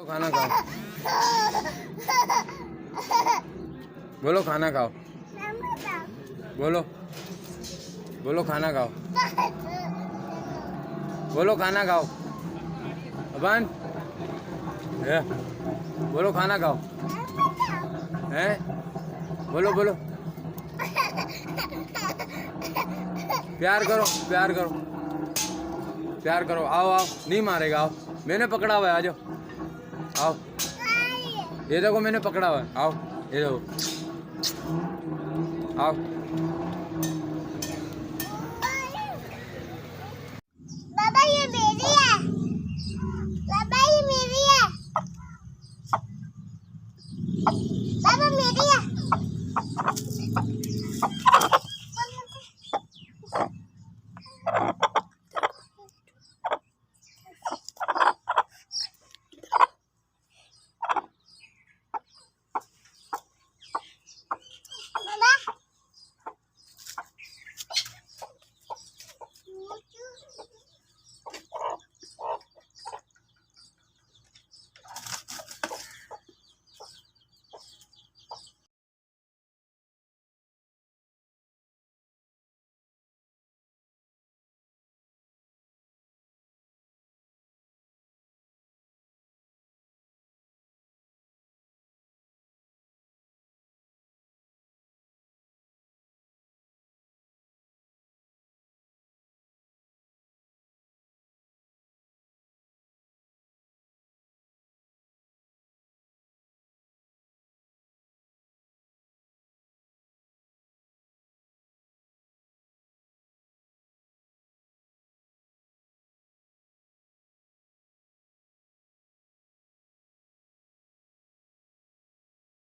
खाना खाओ। बोलो खाना खाओ। बोलो बोलो खाना खाओ। बोलो खाना खाओ। अबन बोलो खाना खाओ। हैं बोलो बोलो। प्यार करो प्यार करो प्यार करो। आओ आओ नहीं मारेगा। आओ मैंने पकड़ा हुआ है। आ जाओ आओ। ये देखो मैंने पकड़ा हुआ है। आओ ये देखो आओ।